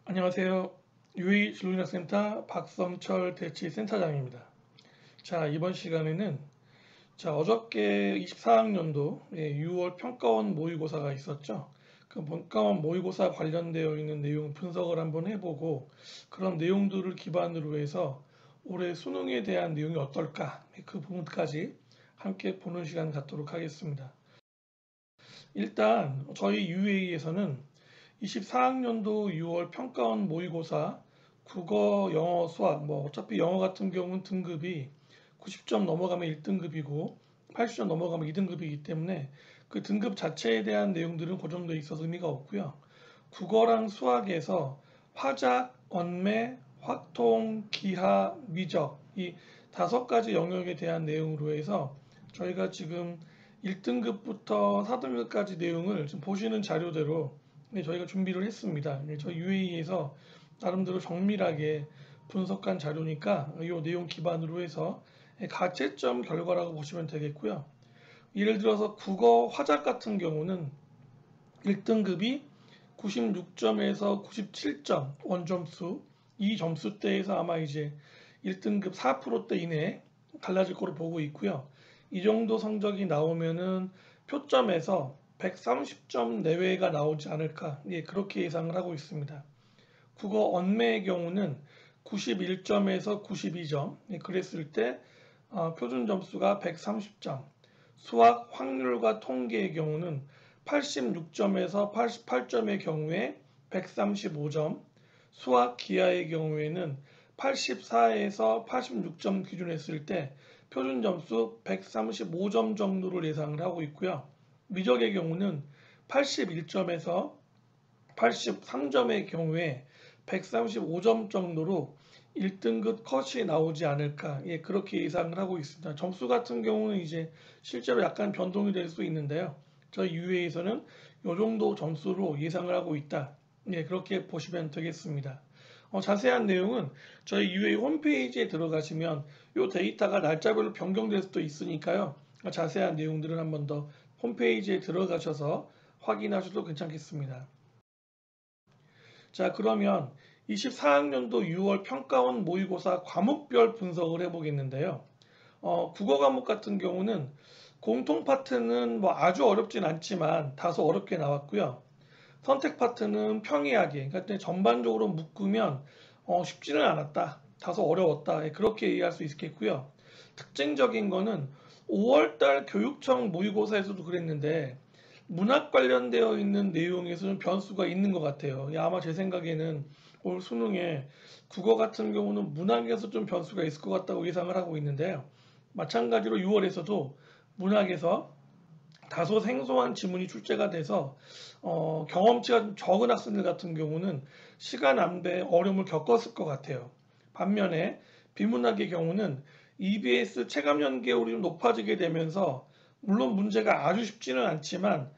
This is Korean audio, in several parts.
안녕하세요. UA 진로인학센터 박성철 대치센터장입니다. 자, 이번 시간에는 어저께 24학년도 6월 평가원 모의고사가 있었죠. 그 평가원 모의고사 관련되어 있는 내용 분석을 한번 해보고 그런 내용들을 기반으로 해서 올해 수능에 대한 내용이 어떨까 그 부분까지 함께 보는 시간 갖도록 하겠습니다. 일단 저희 UA에서는 24학년도 6월 평가원 모의고사 국어, 영어, 수학 어차피 영어 같은 경우는 등급이 90점 넘어가면 1등급이고 80점 넘어가면 2등급이기 때문에 그 등급 자체에 대한 내용들은 고정되어 있어서 의미가 없고요. 국어랑 수학에서 화작, 언매, 확통, 기하, 미적 이 5가지 영역에 대한 내용으로 해서 저희가 지금 1등급부터 4등급까지 내용을 지금 보시는 자료대로 저희가 준비를 했습니다. 저희 UA에서 나름대로 정밀하게 분석한 자료니까 이 내용 기반으로 해서 가채점 결과라고 보시면 되겠고요. 예를 들어서 국어 화작 같은 경우는 1등급이 96점에서 97점 원점수 이 점수대에서 아마 이제 1등급 4%대 이내에 달라질 거로 보고 있고요. 이 정도 성적이 나오면은 표점에서 130점 내외가 나오지 않을까 그렇게 예상을 하고 있습니다. 국어 언매의 경우는 91점에서 92점 그랬을 때 표준 점수가 130점, 수학 확률과 통계의 경우는 86점에서 88점의 경우에 135점, 수학 기하의 경우에는 84에서 86점 기준했을 때 표준 점수 135점 정도를 예상을 하고 있고요. 미적의 경우는 81점에서 83점의 경우에 135점 정도로 1등급 컷이 나오지 않을까 그렇게 예상을 하고 있습니다. 점수 같은 경우는 이제 실제로 약간 변동이 될 수 있는데요. 저희 UA에서는 이 정도 점수로 예상을 하고 있다. 그렇게 보시면 되겠습니다. 자세한 내용은 저희 UA 홈페이지에 들어가시면 이 데이터가 날짜별로 변경될 수도 있으니까요. 자세한 내용들은 한 번 더 홈페이지에 들어가셔서 확인하셔도 괜찮겠습니다. 자, 그러면 24학년도 6월 평가원 모의고사 과목별 분석을 해보겠는데요. 국어 과목 같은 경우는 공통 파트는 아주 어렵진 않지만 다소 어렵게 나왔고요. 선택 파트는 평이하게, 그러니까 전반적으로 묶으면 쉽지는 않았다, 다소 어려웠다 그렇게 이해할 수 있겠고요. 특징적인 거는 5월달 교육청 모의고사에서도 그랬는데 문학 관련되어 있는 내용에서는 변수가 있는 것 같아요. 아마 제 생각에는 올 수능에 국어 같은 경우는 문학에서 좀 변수가 있을 것 같다고 예상을 하고 있는데요. 마찬가지로 6월에서도 문학에서 다소 생소한 지문이 출제가 돼서 경험치가 좀 적은 학생들 같은 경우는 시간 안배에 어려움을 겪었을 것 같아요. 반면에 비문학의 경우는 EBS 체감 연계율이 좀 높아지게 되면서 물론 문제가 아주 쉽지는 않지만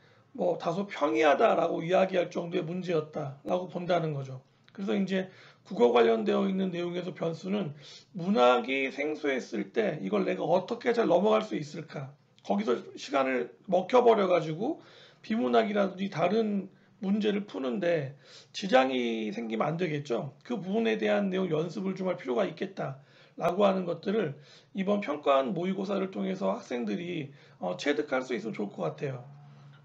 다소 평이하다라고 이야기할 정도의 문제였다라고 본다는 거죠. 그래서 이제 국어 관련되어 있는 내용에서 변수는 문학이 생소했을 때 이걸 내가 어떻게 잘 넘어갈 수 있을까? 거기서 시간을 먹혀버려 가지고 비문학이라든지 다른 문제를 푸는데 지장이 생기면 안 되겠죠. 그 부분에 대한 내용 연습을 좀 할 필요가 있겠다라고 하는 것들을 이번 평가원 모의고사를 통해서 학생들이 체득할 수 있으면 좋을 것 같아요.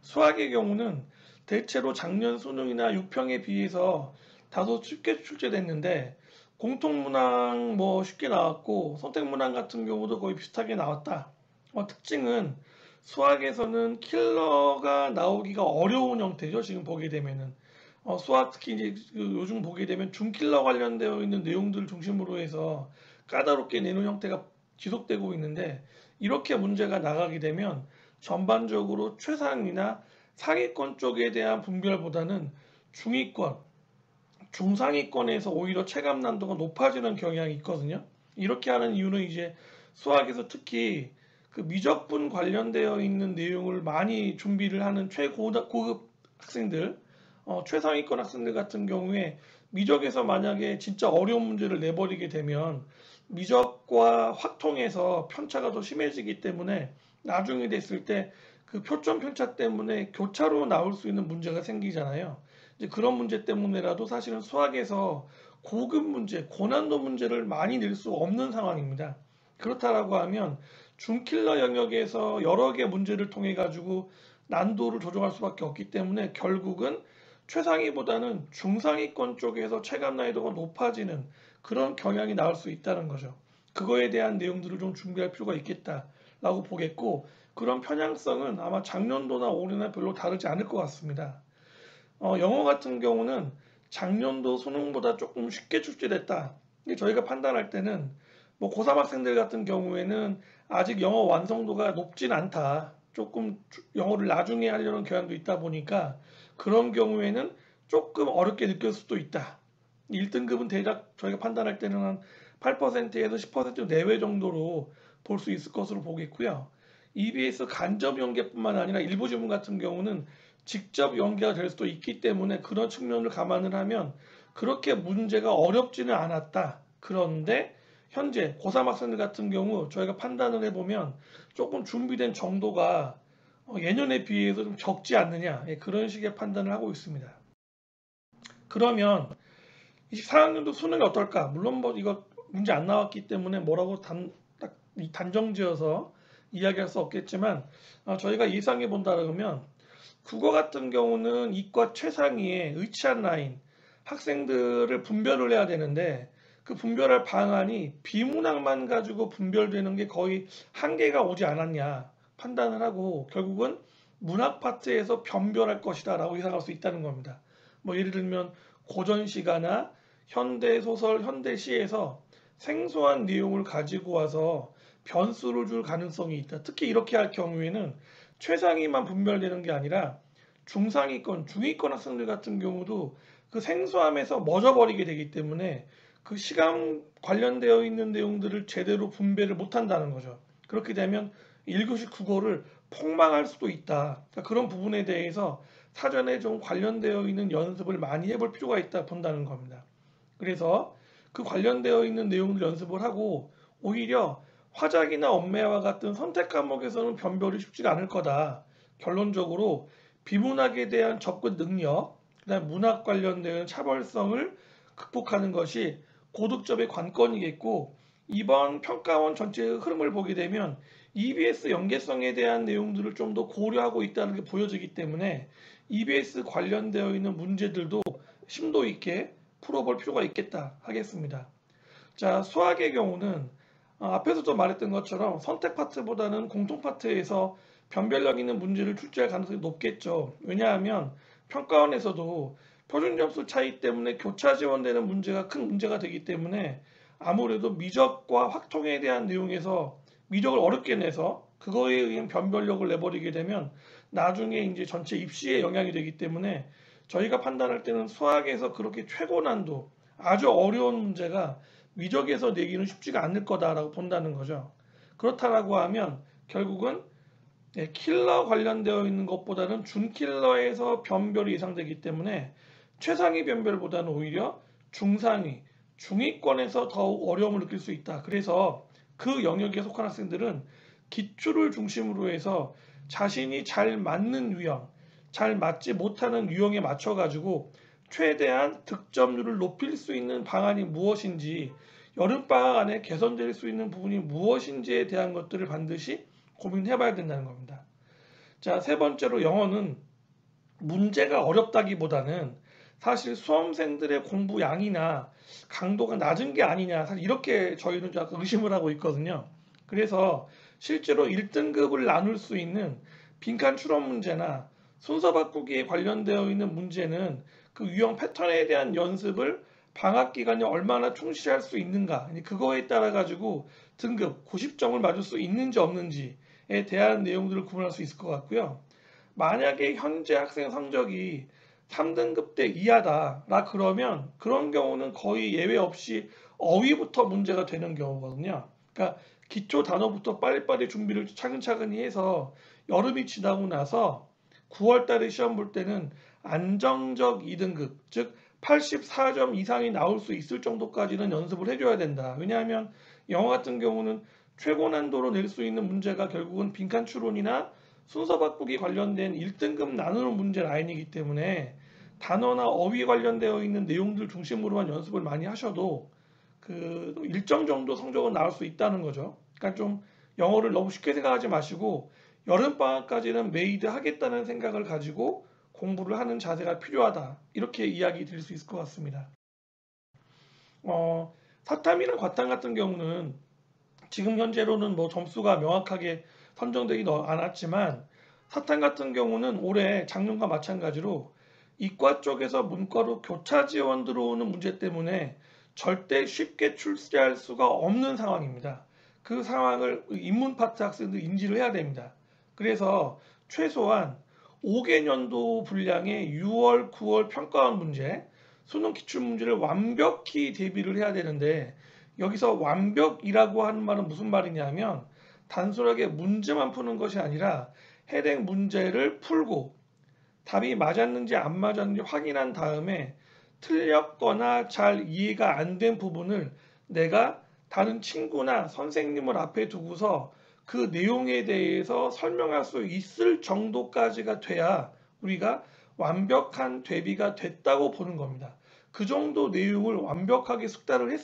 수학의 경우는 대체로 작년 수능이나 6평에 비해서 다소 쉽게 출제됐는데 공통문항 쉽게 나왔고 선택문항 같은 경우도 거의 비슷하게 나왔다. 특징은 수학에서는 킬러가 나오기가 어려운 형태죠. 지금 보게 되면은 수학 특히 이제 요즘 보게 되면 중킬러 관련되어 있는 내용들을 중심으로 해서 까다롭게 내놓은 형태가 지속되고 있는데 이렇게 문제가 나가게 되면 전반적으로 최상위나 상위권 쪽에 대한 분별보다는 중위권, 중상위권에서 오히려 체감 난도가 높아지는 경향이 있거든요. 이렇게 하는 이유는 이제 수학에서 특히 그 미적분 관련되어 있는 내용을 많이 준비를 하는 최고급 학생들, 최상위권 학생들 같은 경우에 미적에서 만약에 진짜 어려운 문제를 내버리게 되면 미적과 확통에서 편차가 더 심해지기 때문에 나중에 됐을 때 그 표점 편차 때문에 교차로 나올 수 있는 문제가 생기잖아요. 이제 그런 문제 때문에라도 사실은 수학에서 고급 문제, 고난도 문제를 많이 낼 수 없는 상황입니다. 그렇다라고 하면 중킬러 영역에서 여러 개 문제를 통해 가지고 난도를 조정할 수밖에 없기 때문에 결국은 최상위보다는 중상위권 쪽에서 체감 난이도가 높아지는 그런 경향이 나올 수 있다는 거죠. 그거에 대한 내용들을 좀 준비할 필요가 있겠다라고 보겠고, 그런 편향성은 아마 작년도나 올해나 별로 다르지 않을 것 같습니다. 영어 같은 경우는 작년도 수능보다 조금 쉽게 출제됐다. 저희가 판단할 때는 뭐 고3 학생들 같은 경우에는 아직 영어 완성도가 높진 않다. 조금 영어를 나중에 하려는 경향도 있다 보니까 그런 경우에는 조금 어렵게 느낄 수도 있다. 1등급은 대략 저희가 판단할 때는 한 8%에서 10% 내외 정도로 볼 수 있을 것으로 보겠고요. EBS 간접 연계뿐만 아니라 일부 지문 같은 경우는 직접 연계가 될 수도 있기 때문에 그런 측면을 감안을 하면 그렇게 문제가 어렵지는 않았다. 그런데 현재 고3 학생들 같은 경우 저희가 판단을 해보면 조금 준비된 정도가 예년에 비해서 좀 적지 않느냐, 그런 식의 판단을 하고 있습니다. 그러면 24학년도 수능이 어떨까? 물론 뭐 이거 문제 안 나왔기 때문에 뭐라고 딱 단정지어서 이야기할 수 없겠지만, 저희가 예상해 본다 그러면 국어 같은 경우는 이과 최상위에 의치한 라인 학생들을 분별을 해야 되는데, 그 분별할 방안이 비문학만 가지고 분별되는 게 거의 한계가 오지 않았냐 판단을 하고, 결국은 문학 파트에서 변별할 것이다 라고 예상할 수 있다는 겁니다. 뭐 예를 들면 고전시가나 현대소설, 현대시에서 생소한 내용을 가지고 와서 변수를 줄 가능성이 있다. 특히 이렇게 할 경우에는 최상위만 분별되는 게 아니라 중상위권, 중위권 학생들 같은 경우도 그 생소함에서 멎어버리게 되기 때문에 그 시간 관련되어 있는 내용들을 제대로 분배를 못한다는 거죠. 그렇게 되면 1교시 국어를 폭망할 수도 있다. 그러니까 그런 부분에 대해서 사전에 좀 관련되어 있는 연습을 많이 해볼 필요가 있다 본다는 겁니다. 그래서 그 관련되어 있는 내용을 연습을 하고 오히려 화작이나 엄매와 같은 선택 과목에서는 변별이 쉽지가 않을 거다. 결론적으로 비문학에 대한 접근 능력, 그다음 문학 관련된 차별성을 극복하는 것이 고득점의 관건이겠고, 이번 평가원 전체 흐름을 보게 되면 EBS 연계성에 대한 내용들을 좀 더 고려하고 있다는 게 보여지기 때문에 EBS 관련되어 있는 문제들도 심도 있게 풀어볼 필요가 있겠다 하겠습니다. 자, 수학의 경우는 앞에서도 말했던 것처럼 선택 파트보다는 공통 파트에서 변별력 있는 문제를 출제할 가능성이 높겠죠. 왜냐하면 평가원에서도 표준 점수 차이 때문에 교차 지원되는 문제가 큰 문제가 되기 때문에 아무래도 미적과 확통에 대한 내용에서 미적을 어렵게 내서 그거에 의한 변별력을 내버리게 되면 나중에 이제 전체 입시에 영향이 되기 때문에 저희가 판단할 때는 수학에서 그렇게 최고 난도 아주 어려운 문제가 미적에서 내기는 쉽지가 않을 거다라고 본다는 거죠. 그렇다라고 하면 결국은 킬러 관련되어 있는 것보다는 준킬러에서 변별이 예상되기 때문에 최상위 변별보다는 오히려 중상위, 중위권에서 더욱 어려움을 느낄 수 있다. 그래서 그 영역에 속한 학생들은 기출을 중심으로 해서 자신이 잘 맞는 유형, 잘 맞지 못하는 유형에 맞춰 가지고 최대한 득점률을 높일 수 있는 방안이 무엇인지, 여름방학 안에 개선될 수 있는 부분이 무엇인지에 대한 것들을 반드시 고민해 봐야 된다는 겁니다. 자, 세 번째로 영어는 문제가 어렵다기보다는 사실 수험생들의 공부 양이나 강도가 낮은 게 아니냐, 사실 이렇게 저희는 약간 의심을 하고 있거든요. 그래서 실제로 1등급을 나눌 수 있는 빈칸 추론 문제나 순서 바꾸기에 관련되어 있는 문제는 그 유형 패턴에 대한 연습을 방학 기간에 얼마나 충실히 할 수 있는가, 그거에 따라 가지고 등급 90점을 맞을 수 있는지 없는지에 대한 내용들을 구분할 수 있을 것 같고요. 만약에 현재 학생 성적이 3등급대 이하다라 그러면 그런 경우는 거의 예외 없이 어휘부터 문제가 되는 경우거든요. 그러니까 기초 단어부터 빨리빨리 준비를 차근차근히 해서 여름이 지나고 나서 9월 달에 시험 볼 때는 안정적 2등급, 즉 84점 이상이 나올 수 있을 정도까지는 연습을 해줘야 된다. 왜냐하면 영어 같은 경우는 최고 난도로 낼 수 있는 문제가 결국은 빈칸 추론이나 순서 바꾸기 관련된 1등급 나누는 문제 라인이기 때문에 단어나 어휘 관련되어 있는 내용들 중심으로만 연습을 많이 하셔도 그 일정 정도 성적은 나올 수 있다는 거죠. 그러니까 좀 영어를 너무 쉽게 생각하지 마시고 여름방학까지는 메이드 하겠다는 생각을 가지고 공부를 하는 자세가 필요하다. 이렇게 이야기 드릴 수 있을 것 같습니다. 사탐이나 과탐 같은 경우는 지금 현재로는 뭐 점수가 명확하게 선정되지 않았지만 사탐 같은 경우는 올해 작년과 마찬가지로 이과 쪽에서 문과로 교차 지원 들어오는 문제 때문에 절대 쉽게 출시할 수가 없는 상황입니다. 그 상황을 인문 파트 학생들 인지를 해야 됩니다. 그래서 최소한 5개년도 분량의 6월, 9월 평가원 문제, 수능 기출 문제를 완벽히 대비를 해야 되는데 여기서 완벽이라고 하는 말은 무슨 말이냐면 단순하게 문제만 푸는 것이 아니라 해당 문제를 풀고 답이 맞았는지 안 맞았는지 확인한 다음에 틀렸거나 잘 이해가 안 된 부분을 내가 다른 친구나 선생님을 앞에 두고서 그 내용에 대해서 설명할 수 있을 정도까지가 돼야 우리가 완벽한 대비가 됐다고 보는 겁니다. 그 정도 내용을 완벽하게 숙달을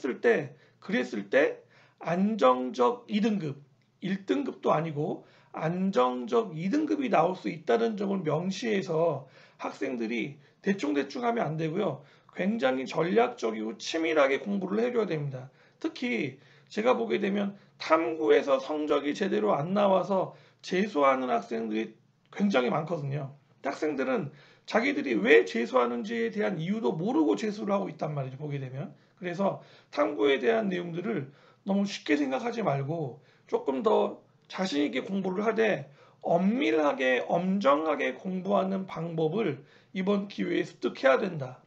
그랬을 때 안정적 2등급, 1등급도 아니고 안정적 2등급이 나올 수 있다는 점을 명시해서 학생들이 대충대충 하면 안 되고요. 굉장히 전략적이고 치밀하게 공부를 해줘야 됩니다. 특히 제가 보게 되면 탐구에서 성적이 제대로 안 나와서 재수하는 학생들이 굉장히 많거든요. 학생들은 자기들이 왜 재수하는지에 대한 이유도 모르고 재수를 하고 있단 말이죠. 보게 되면. 그래서 탐구에 대한 내용들을 너무 쉽게 생각하지 말고 조금 더 자신 있게 공부를 하되 엄밀하게 엄정하게 공부하는 방법을 이번 기회에 습득해야 된다.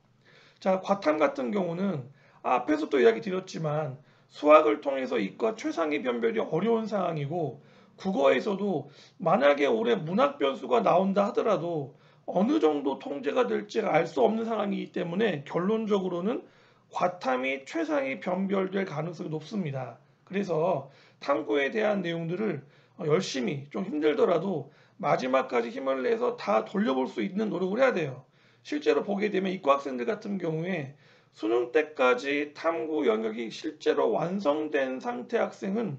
자, 과탐 같은 경우는 앞에서 또 이야기 드렸지만 수학을 통해서 이과 최상위 변별이 어려운 상황이고 국어에서도 만약에 올해 문학 변수가 나온다 하더라도 어느 정도 통제가 될지 알 수 없는 상황이기 때문에 결론적으로는 과탐이 최상위 변별될 가능성이 높습니다. 그래서 탐구에 대한 내용들을 열심히 좀 힘들더라도 마지막까지 힘을 내서 다 돌려볼 수 있는 노력을 해야 돼요. 실제로 보게 되면 이과 학생들 같은 경우에 수능 때까지 탐구 영역이 실제로 완성된 상태 학생은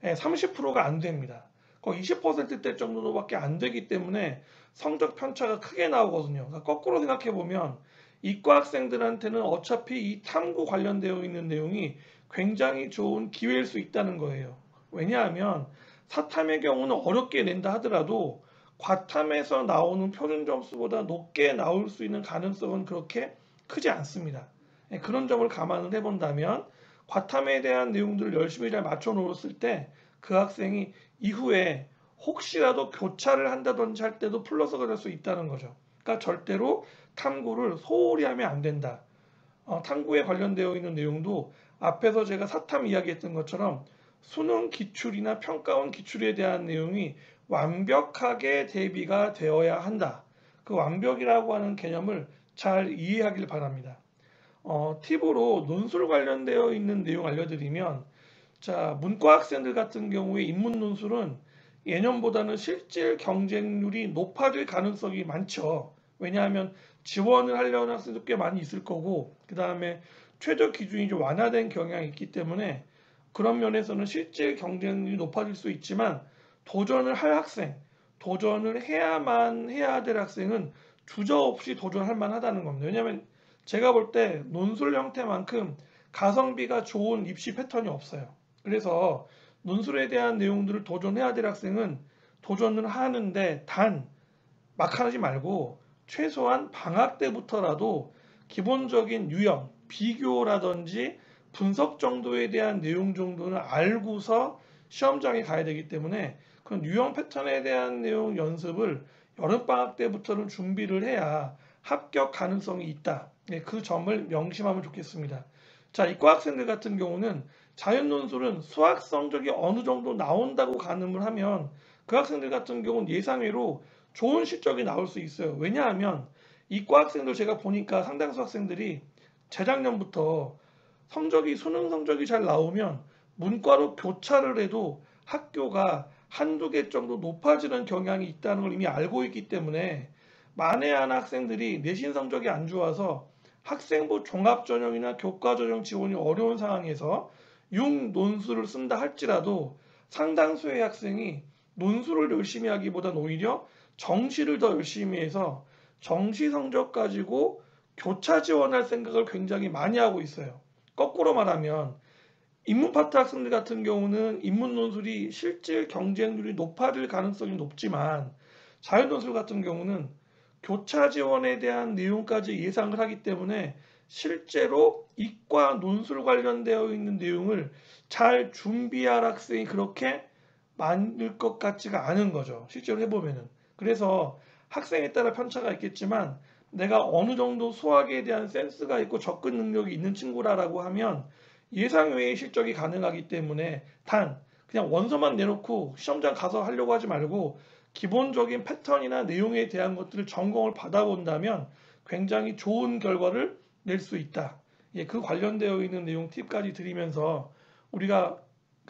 30%가 안 됩니다. 거의 20%대 정도밖에 안 되기 때문에 성적 편차가 크게 나오거든요. 그러니까 거꾸로 생각해 보면 이과 학생들한테는 어차피 이 탐구 관련되어 있는 내용이 굉장히 좋은 기회일 수 있다는 거예요. 왜냐하면 사탐의 경우는 어렵게 낸다 하더라도 과탐에서 나오는 표준 점수보다 높게 나올 수 있는 가능성은 그렇게 크지 않습니다. 그런 점을 감안을 해본다면 과탐에 대한 내용들을 열심히 잘 맞춰 놓았을 때 그 학생이 이후에 혹시라도 교차를 한다든지 할 때도 플러스가 될 수 있다는 거죠. 그러니까 절대로 탐구를 소홀히 하면 안 된다. 탐구에 관련되어 있는 내용도 앞에서 제가 사탐 이야기했던 것처럼 수능 기출이나 평가원 기출에 대한 내용이 완벽하게 대비가 되어야 한다. 그 완벽이라고 하는 개념을 잘 이해하길 바랍니다. 팁으로 논술 관련되어 있는 내용 알려드리면 자, 문과 학생들 같은 경우에 인문 논술은 예년보다는 실질 경쟁률이 높아질 가능성이 많죠. 왜냐하면 지원을 하려는 학생도 꽤 많이 있을 거고 그 다음에 최저 기준이 좀 완화된 경향이 있기 때문에 그런 면에서는 실질 경쟁률이 높아질 수 있지만 도전을 할 학생, 도전을 해야만 해야 될 학생은 주저없이 도전할 만하다는 겁니다. 왜냐하면 제가 볼 때 논술 형태만큼 가성비가 좋은 입시 패턴이 없어요. 그래서 논술에 대한 내용들을 도전해야 될 학생은 도전을 하는데 단 막 하지 말고 최소한 방학 때부터라도 기본적인 유형, 비교라든지 분석 정도에 대한 내용 정도는 알고서 시험장에 가야 되기 때문에 그런 유형 패턴에 대한 내용 연습을 여름방학 때부터는 준비를 해야 합격 가능성이 있다. 그 점을 명심하면 좋겠습니다. 자, 이과 학생들 같은 경우는 자연논술은 수학 성적이 어느 정도 나온다고 가늠을 하면 그 학생들 같은 경우는 예상외로 좋은 실적이 나올 수 있어요. 왜냐하면 이과 학생들 제가 보니까 상당수 학생들이 재작년부터 수능 성적이 잘 나오면 문과로 교차를 해도 학교가 한두 개 정도 높아지는 경향이 있다는 걸 이미 알고 있기 때문에 만에 하나 학생들이 내신 성적이 안 좋아서 학생부 종합전형이나 교과전형 지원이 어려운 상황에서 융논술을 쓴다 할지라도 상당수의 학생이 논술을 열심히 하기보단 오히려 정시를 더 열심히 해서 정시 성적 가지고 교차 지원할 생각을 굉장히 많이 하고 있어요. 거꾸로 말하면 인문 파트 학생들 같은 경우는 인문 논술이 실질 경쟁률이 높아질 가능성이 높지만 자연 논술 같은 경우는 교차 지원에 대한 내용까지 예상을 하기 때문에 실제로 이과 논술 관련되어 있는 내용을 잘 준비할 학생이 그렇게 많을 것 같지가 않은 거죠. 실제로 해보면은. 그래서 학생에 따라 편차가 있겠지만 내가 어느 정도 수학에 대한 센스가 있고 접근 능력이 있는 친구라고 하면 예상 외의 실적이 가능하기 때문에 단 그냥 원서만 내놓고 시험장 가서 하려고 하지 말고 기본적인 패턴이나 내용에 대한 것들을 점검을 받아본다면 굉장히 좋은 결과를 낼 수 있다. 예, 그 관련되어 있는 내용 팁까지 드리면서 우리가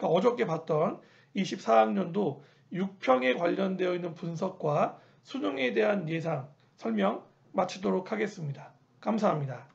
어저께 봤던 24학년도 6평에 관련되어 있는 분석과 수능에 대한 예상 설명 마치도록 하겠습니다. 감사합니다.